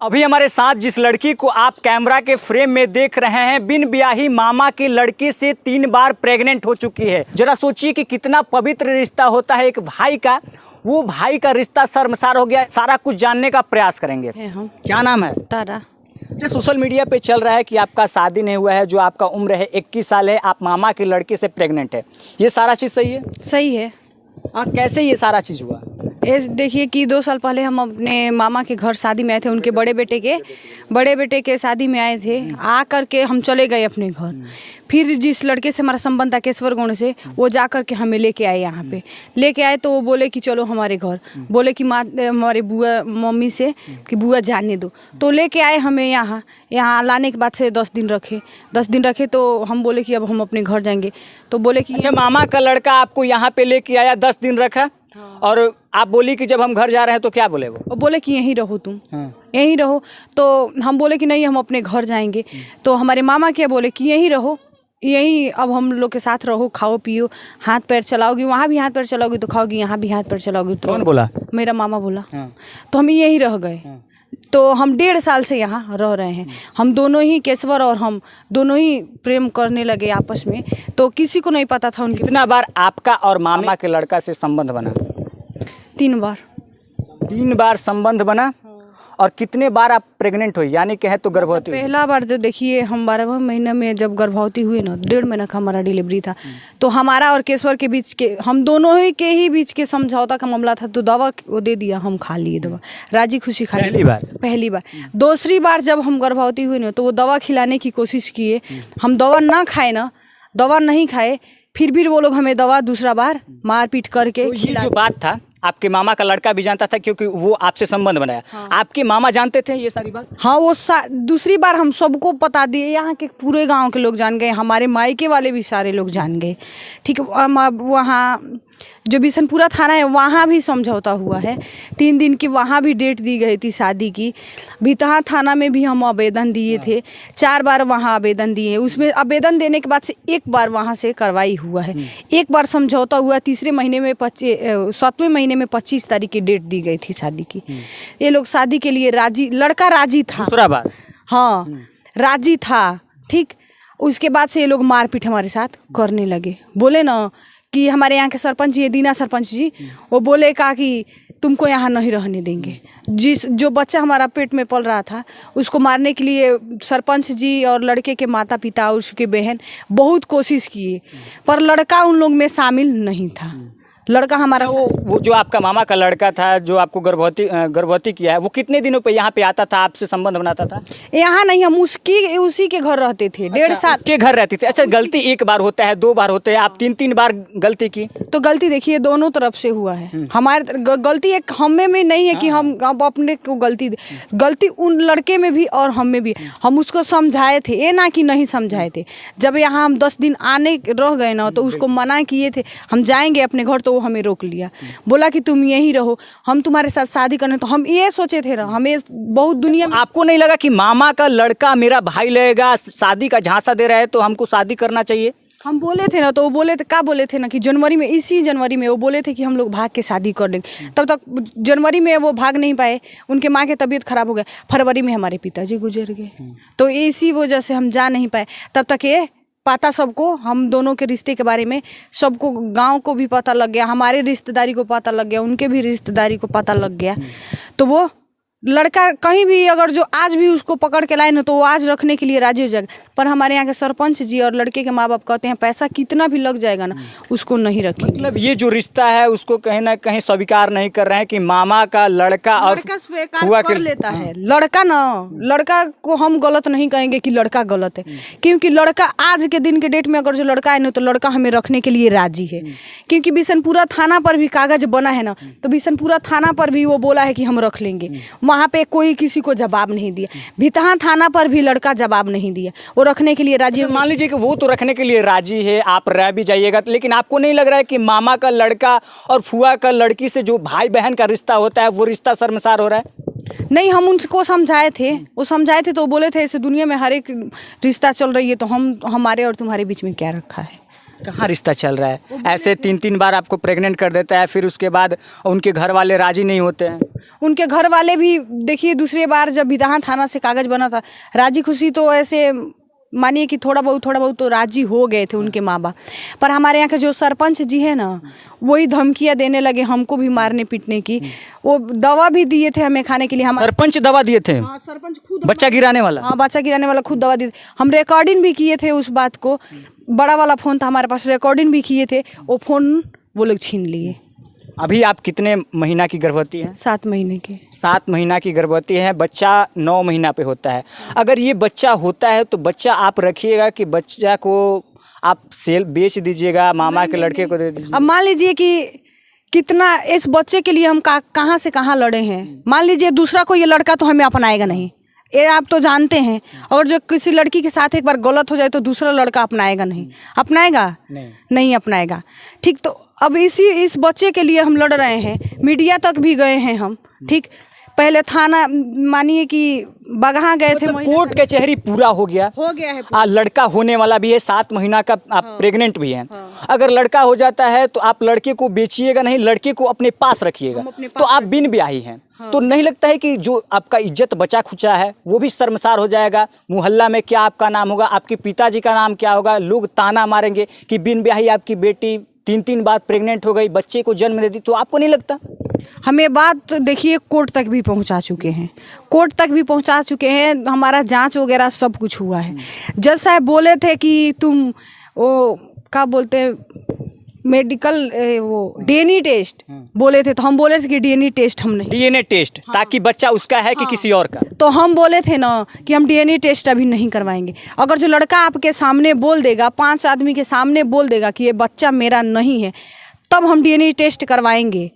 अभी हमारे साथ जिस लड़की को आप कैमरा के फ्रेम में देख रहे हैं, बिन ब्याही मामा की लड़की से 3 बार प्रेग्नेंट हो चुकी है। जरा सोचिए कि कितना पवित्र रिश्ता होता है एक भाई का। वो भाई का रिश्ता शर्मसार हो गया। सारा कुछ जानने का प्रयास करेंगे। क्या नाम है? तारा। जो सोशल मीडिया पे चल रहा है कि आपका शादी नहीं हुआ है, जो आपका उम्र है 21 साल है, आप मामा की लड़की से प्रेग्नेंट है, ये सारा चीज़ सही है? सही है। कैसे ये सारा चीज़ हुआ? ये देखिए कि 2 साल पहले हम अपने मामा के घर शादी में आए थे। उनके बड़े बेटे के शादी में आए थे। आ करके हम चले गए अपने घर। फिर जिस लड़के से हमारा संबंध था केशवर गौड़ से, वो जा करके हमें लेके आए। यहाँ पे लेके आए तो वो बोले कि चलो हमारे घर। बोले कि माँ हमारे बुआ मम्मी से कि बुआ जाने दो। तो लेके आए हमें यहाँ लाने के बाद से 10 दिन रखे। तो हम बोले कि अब हम अपने घर जाएंगे। तो बोले कि अच्छा, मामा का लड़का आपको यहाँ पे लेके आया, 10 दिन रखा। हाँ। और आप बोली कि जब हम घर जा रहे हैं तो क्या बोले? वो बोले कि यहीं रहो तुम। हाँ। यहीं रहो। तो हम बोले कि नहीं, हम अपने घर जाएंगे। तो हमारे मामा क्या बोले कि यहीं रहो, यहीं अब हम लोग के साथ रहो, खाओ पियो, हाथ पैर चलाओगी, वहाँ भी हाथ पैर चलाओगी तो खाओगी, यहाँ भी हाथ पैर चलाओगी तो। कौन बोला? मेरा मामा बोला। हाँ। तो हम यहीं रह गए। हाँ। तो हम 1.5 साल से यहाँ रह रहे हैं। हम दोनों ही, केशवर और हम दोनों ही प्रेम करने लगे आपस में। तो किसी को नहीं पता था उनकी। कितना बार आपका और मामा के लड़का से संबंध बना? 3 बार। 3 बार संबंध बना। और कितने बार आप प्रेग्नेंट हुई, यानी कि है तो गर्भवती? पहला बार तो देखिए, हम 12वें महीने में जब गर्भवती हुए ना, 1.5 महीना का हमारा डिलीवरी था। तो हमारा और केशवर के बीच के, हम दोनों ही के ही बीच के समझौता का मामला था। तो दवा वो दे दिया, हम खा लिए दवा, राजी खुशी खा लिए। पहली बार। दूसरी बार जब हम गर्भवती हुए ना, तो वो दवा खिलाने की कोशिश किए। हम दवा ना खाए ना, दवा नहीं खाए, फिर भी वो लोग हमें दवा दूसरा बार मारपीट करके तो ये जो बात था, आपके मामा का लड़का भी जानता था क्योंकि वो आपसे संबंध बनाया। हाँ। आपके मामा जानते थे ये सारी बात? हाँ, वो दूसरी बार हम सबको बता दिए। यहाँ के पूरे गांव के लोग जान गए, हमारे मायके वाले भी सारे लोग जान गए। ठीक है। वहाँ जो बिशनपुरा थाना है, वहाँ भी समझौता हुआ है। 3 दिन की वहाँ भी डेट दी गई थी शादी की। भितहा थाना में भी हम आवेदन दिए थे। 4 बार वहाँ आवेदन दिए। उसमें आवेदन देने के बाद से 1 बार वहाँ से कार्रवाई हुआ है। 1 बार समझौता हुआ। 7वें महीने में 25 तारीख की डेट दी गई थी शादी की। ये लोग शादी के लिए राजी, लड़का राजी था। दूसरा बार? हाँ, राजी था। ठीक। उसके बाद से ये लोग मारपीट हमारे साथ करने लगे। बोले ना कि हमारे यहाँ के सरपंच जी, दीना सरपंच जी, वो बोले कहा कि तुमको यहाँ नहीं रहने देंगे। जो बच्चा हमारा पेट में पल रहा था, उसको मारने के लिए सरपंच जी और लड़के के माता पिता और उसके बहन बहुत कोशिश किए, पर लड़का उन लोग में शामिल नहीं था। लड़का हमारा वो जो आपका मामा का लड़का था, जो आपको गर्भवती किया है, वो कितने दिनों पे यहाँ पे आता था, आपसे संबंध बनाता था? यहाँ नहीं, हम उसी के घर रहते थे। 1.5 साल के घर रहते थे। अच्छा, गलती 1 बार होता है, 2 बार होते हैं, आप 3 बार गलती की। तो गलती देखिए दोनों तरफ से हुआ है। हमारे गलती एक हमें में नहीं है कि हम अपने को गलती उन लड़के में भी और हम में भी। हम उसको समझाए थे, ये ना कि नहीं समझाए थे। जब यहाँ हम 10 दिन आने रह गए ना, तो उसको मना किए थे हम जाएंगे अपने घर, तो हमें रोक लिया। बोला कि तुम यहीं रहो, हम तुम्हारे साथ शादी करने। तो हम ये सोचे थे ना, हमें बहुत दुनिया में। आपको नहीं लगा कि मामा का लड़का मेरा भाई लगेगा, शादी का झांसा दे रहा है, तो हमको शादी करना चाहिए? हम बोले थे ना, तो वो बोले थे, क्या बोले थे ना कि इसी जनवरी में वो बोले थे कि हम लोग भाग के शादी कर लेंगे। तब तक जनवरी में वो भाग नहीं पाए, उनके माँ की तबीयत खराब हो गया। फरवरी में हमारे पिताजी गुजर गए। तो इसी वजह से हम जा नहीं पाए। तब तक ये पता सबको, हम दोनों के रिश्ते के बारे में सबको, गांव को भी पता लग गया, हमारे रिश्तेदारी को पता लग गया, उनके भी रिश्तेदारी को पता लग गया। तो वो लड़का कहीं भी अगर जो आज भी उसको पकड़ के लाए ना, तो वो आज रखने के लिए राजी हो जाएगा। पर हमारे यहाँ के सरपंच जी और लड़के के माँ बाप कहते हैं पैसा कितना भी लग जाएगा ना, उसको नहीं रखेंगे। मतलब ये जो रिश्ता है उसको कहीं ना कहीं स्वीकार नहीं कर रहे हैं कि मामा का लड़का और हुआ कर लेता है। लड़का को हम गलत नहीं कहेंगे कि लड़का गलत है, क्योंकि लड़का आज के दिन के डेट में अगर जो लड़का है ना, तो लड़का हमें रखने के लिए राजी है। क्योंकि बिशनपुरा थाना पर भी कागज बना है ना, तो बिशनपुरा थाना पर भी वो बोला है कि हम रख लेंगे। वहाँ पे कोई किसी को जवाब नहीं दिया। भितहा थाना पर भी लड़का जवाब नहीं दिया, वो रखने के लिए राजी। मान लीजिए कि वो तो रखने के लिए राजी है, आप रह भी जाइएगा, लेकिन आपको नहीं लग रहा है कि मामा का लड़का और फुआ का लड़की से जो भाई बहन का रिश्ता होता है, वो रिश्ता शर्मसार हो रहा है? नहीं, हम उनको समझाए थे, तो वो बोले थे ऐसे दुनिया में हर एक रिश्ता चल रही है, तो हमारे और तुम्हारे बीच में क्या रखा है। कहाँ रिश्ता चल रहा है? ऐसे 3-3 बार आपको प्रेग्नेंट कर देता है, फिर उसके बाद उनके घर वाले राजी नहीं होते हैं। उनके घर वाले भी देखिए, दूसरी बार जब बिधान थाना से कागज बना था, राजी खुशी तो ऐसे मानिए कि थोड़ा बहुत तो राजी हो गए थे उनके माँ बाप। पर हमारे यहाँ के जो सरपंच जी है ना, वही धमकियाँ देने लगे हमको भी मारने पीटने की। वो दवा भी दिए थे हमें खाने के लिए। हम सरपंच दवा दिए थे? हाँ, सरपंच खुद बच्चा गिराने वाला? हाँ, बच्चा गिराने वाला खुद दवा दिए। हम रिकॉर्डिंग भी किए थे उस बात को। बड़ा वाला फ़ोन था हमारे पास, रिकॉर्डिंग भी किए थे। वो फ़ोन वो लोग छीन लिए। अभी आप कितने महीना की गर्भवती हैं? 7 महीने के। 7 महीना की गर्भवती है, बच्चा 9 महीना पे होता है। अगर ये बच्चा होता है तो बच्चा आप रखिएगा कि बच्चा को आप सेल बेच दीजिएगा, मामा के लड़के को दे दीजिए? अब मान लीजिए कि कितना इस बच्चे के लिए हम कहाँ से कहाँ लड़े हैं। मान लीजिए दूसरा कोई ये लड़का तो हमें अपनाएगा नहीं, ये आप तो जानते हैं। और जो किसी लड़की के साथ एक बार गलत हो जाए तो दूसरा लड़का अपनाएगा नहीं, अपनाएगा नहीं अपनाएगा। ठीक, तो अब इस बच्चे के लिए हम लड़ रहे हैं, मीडिया तक भी गए हैं हम। ठीक, पहले थाना मानिए कि बगहा गए थे। कोर्ट कचहरी पूरा हो गया है। लड़का होने वाला भी है, 7 महीना का आप प्रेग्नेंट भी हैं। अगर लड़का हो जाता है तो आप लड़के को बेचिएगा नहीं, लड़के को अपने पास रखिएगा। तो आप बिन ब्याही हैं। तो नहीं लगता है कि जो आपका इज्जत बचा खुचा है वो भी शर्मसार हो जाएगा? मोहल्ला में क्या आपका नाम होगा, आपके पिताजी का नाम क्या होगा? लोग ताना मारेंगे कि बिन ब्याही आपकी बेटी 3-3 बार प्रेग्नेंट हो गई, बच्चे को जन्म दे दी। तो आपको नहीं लगता? हमें बात देखिए कोर्ट तक भी पहुंचा चुके हैं, कोर्ट तक भी पहुंचा चुके हैं। हमारा जांच वगैरह सब कुछ हुआ है। जज साहब बोले थे कि तुम वो क्या बोलते हैं मेडिकल वो डीएनए टेस्ट बोले थे, तो हम बोले थे कि डीएनए टेस्ट हम नहीं। DNA test? ताकि बच्चा उसका है कि किसी और का? तो हम बोले थे ना कि हम डीएनए टेस्ट अभी नहीं करवाएंगे। अगर जो लड़का आपके सामने बोल देगा, 5 आदमी के सामने बोल देगा कि ये बच्चा मेरा नहीं है, तब हम डीएनए टेस्ट करवाएंगे।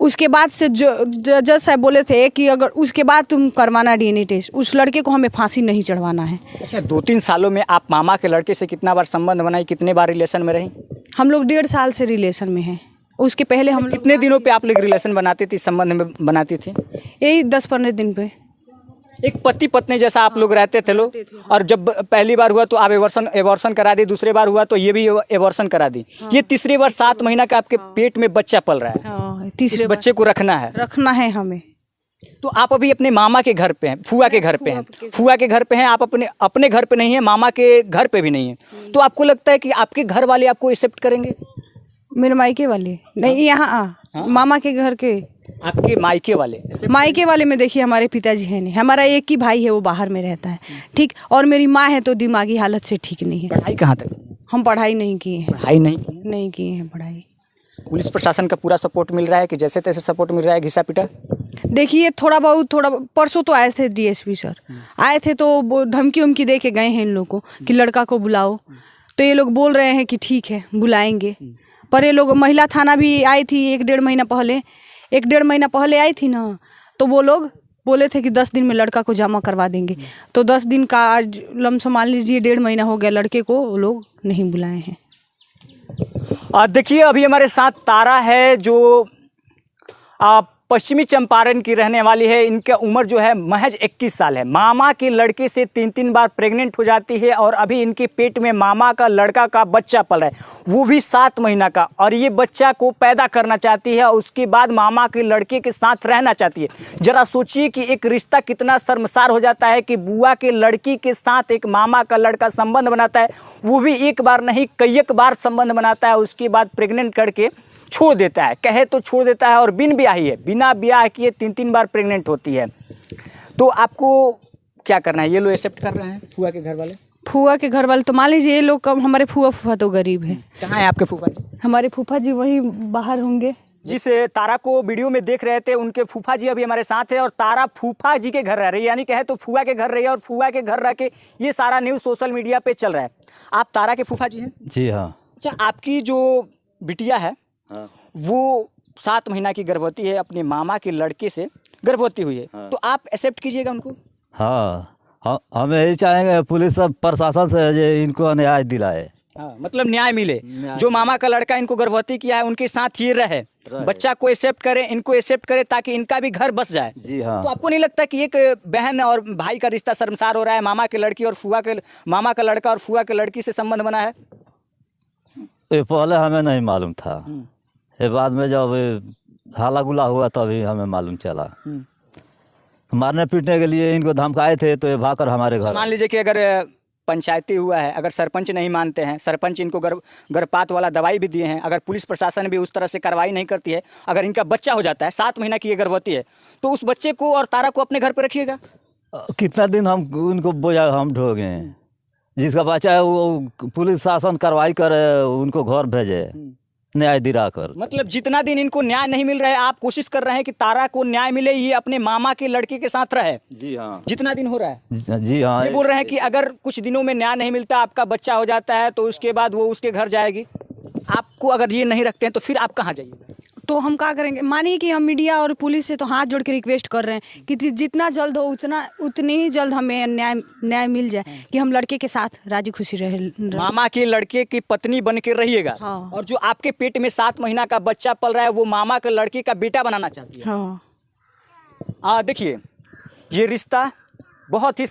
उसके बाद से जो जज साहब बोले थे कि अगर उसके बाद तुम करवाना डीएनए टेस्ट, उस लड़के को हमें फांसी नहीं चढ़वाना है। अच्छा, 2-3 सालों में आप मामा के लड़के से कितना बार संबंध बनाई, कितने बार रिलेशन में रही? हम लोग 1.5 साल से रिलेशन में हैं। उसके पहले हम लोग कितने दिनों पे आप लोग रिलेशन बनाती थी, संबंध में बनाती थी? यही 10-15 दिन पे। एक पति पत्नी जैसा आप लोग रहते थे लोग। और जब पहली बार हुआ तो आप एवर्सन करा दी, दूसरे बार हुआ तो ये भी एवर्सन करा दी। ये तीसरी बार 7 महीना का आपके पेट में बच्चा पल रहा है। तीसरे बच्चे को रखना है हमें। तो आप अभी अपने मामा के घर पे हैं, फुआ के घर पे हैं, फुआ के घर पे हैं, आप अपने घर पे नहीं है, मामा के घर पे भी नहीं है। तो आपको लगता है कि आपके घर वाले आपको एक्सेप्ट करेंगे? मेरे मायके वाले नहीं, यहाँ मामा के घर के। आपके मायके वाले में देखिए हमारे पिताजी हैं नहीं, हमारा एक ही भाई है, वो बाहर में रहता है। ठीक, और मेरी माँ है तो दिमागी हालत से ठीक नहीं है। पढ़ाई कहाँ तक? हम पढ़ाई नहीं किए हैं। पढ़ाई नहीं किए हैं पढ़ाई। पुलिस प्रशासन का पूरा सपोर्ट मिल रहा है कि जैसे तैसे सपोर्ट मिल रहा है, घिसा पिटा? देखिए थोड़ा परसों तो आए थे डीएसपी सर, आए थे तो वो धमकी उमकी दे के गए हैं इन लोगों को कि लड़का को बुलाओ। तो ये लोग बोल रहे हैं कि ठीक है बुलाएंगे। पर ये लोग महिला थाना भी आई थी 1-1.5 महीना पहले आई थी ना, तो वो लोग बोले थे कि 10 दिन में लड़का को जमा करवा देंगे। तो 10 दिन का आज लमसम मान लीजिए 1.5 महीना हो गया, लड़के को वो लोग नहीं बुलाए हैं। देखिए अभी हमारे साथ तारा है जो पश्चिमी चंपारण की रहने वाली है। इनका उम्र जो है महज 21 साल है। मामा के लड़के से 3-3 बार प्रेग्नेंट हो जाती है और अभी इनके पेट में मामा का लड़का का बच्चा पल रहा है, वो भी 7 महीना का। और ये बच्चा को पैदा करना चाहती है और उसके बाद मामा के लड़के के साथ रहना चाहती है। जरा सोचिए कि एक रिश्ता कितना शर्मसार हो जाता है कि बुआ के लड़की के साथ एक मामा का लड़का संबंध बनाता है, वो भी एक बार नहीं कई बार संबंध बनाता है। उसके बाद प्रेग्नेंट करके छोड़ देता है, कहे तो छोड़ देता है। और बिन ब्याही है, बिना ब्याह किए 3-3 बार प्रेग्नेंट होती है। तो आपको क्या करना है? ये लोग एक्सेप्ट कर रहे हैं फुआ के घर वाले? फुआ के घर वाले तो मान लीजिए ये लोग कब, हमारे फूफा तो गरीब है। कहाँ है आपके फूफा जी? हमारे फूफा जी वही बाहर होंगे। जिस तारा को वीडियो में देख रहे थे उनके फूफा जी अभी हमारे साथ है और तारा फूफा जी के घर रह रही है, यानी कहे तो फुआ के घर रही है और फुआ के घर रह के ये सारा न्यूज़ सोशल मीडिया पे चल रहा है। आप तारा के फूफा जी हैं? जी हाँ। अच्छा, आपकी जो बिटिया है वो 7 महीना की गर्भवती है, अपने मामा के लड़के से गर्भवती हुई है। तो आप एक्सेप्ट कीजिएगा उनको? हाँ, हम यही चाहेंगे पुलिस सब प्रशासन से जे इनको न्याय दिलाए। हाँ, मतलब न्याय मिले। जो मामा का लड़का इनको गर्भवती किया है उनके साथ ये रहे, बच्चा को एक्सेप्ट करे, इनको एक्सेप्ट करे ताकि इनका भी घर बस जाए। जी हाँ। तो आपको नहीं लगता कि एक बहन और भाई का रिश्ता शर्मसार हो रहा है? मामा के लड़की और फुआ के, मामा का लड़का और फुआ के लड़की से संबंध बना है। ये पहले हमें नहीं मालूम था। ये बाद में जब हाला गुला हुआ तभी हमें मालूम चला। मारने पीटने के लिए इनको धमकाए थे तो ये भागकर हमारे घर। मान लीजिए कि अगर पंचायती हुआ है, अगर सरपंच नहीं मानते हैं, सरपंच इनको गर्भपात वाला दवाई भी दिए हैं, अगर पुलिस प्रशासन भी उस तरह से कार्रवाई नहीं करती है, अगर इनका बच्चा हो जाता है 7 महीना की ये गर्भवती है, तो उस बच्चे को और तारा को अपने घर पर रखिएगा? कितना दिन हम उनको बोझा हम ढोगे? जिसका बच्चा है वो पुलिस शासन कार्रवाई करे, उनको घर भेजे न्याय दिलाकर। मतलब जितना दिन इनको न्याय नहीं मिल रहा है, आप कोशिश कर रहे हैं कि तारा को न्याय मिले, ये अपने मामा के लड़के के साथ रहे। जी हाँ। जितना दिन हो रहा है। जी हाँ। ये बोल रहे हैं कि अगर कुछ दिनों में न्याय नहीं मिलता, आपका बच्चा हो जाता है, तो उसके बाद वो उसके घर जाएगी। आपको अगर ये नहीं रखते हैं तो फिर आप कहाँ जाइएगा? तो हम क्या करेंगे? मानिए कि हम मीडिया और पुलिस से तो हाथ जोड़ के रिक्वेस्ट कर रहे हैं कि जितना जल्द हो उतनी ही जल्द हमें न्याय मिल जाए कि हम लड़के के साथ राजी खुशी रहे। मामा के लड़के की पत्नी बन के रहिएगा। हाँ। और जो आपके पेट में 7 महीना का बच्चा पल रहा है, वो मामा के लड़के का बेटा बनाना चाहती है। हाँ। देखिए, ये रिश्ता बहुत ही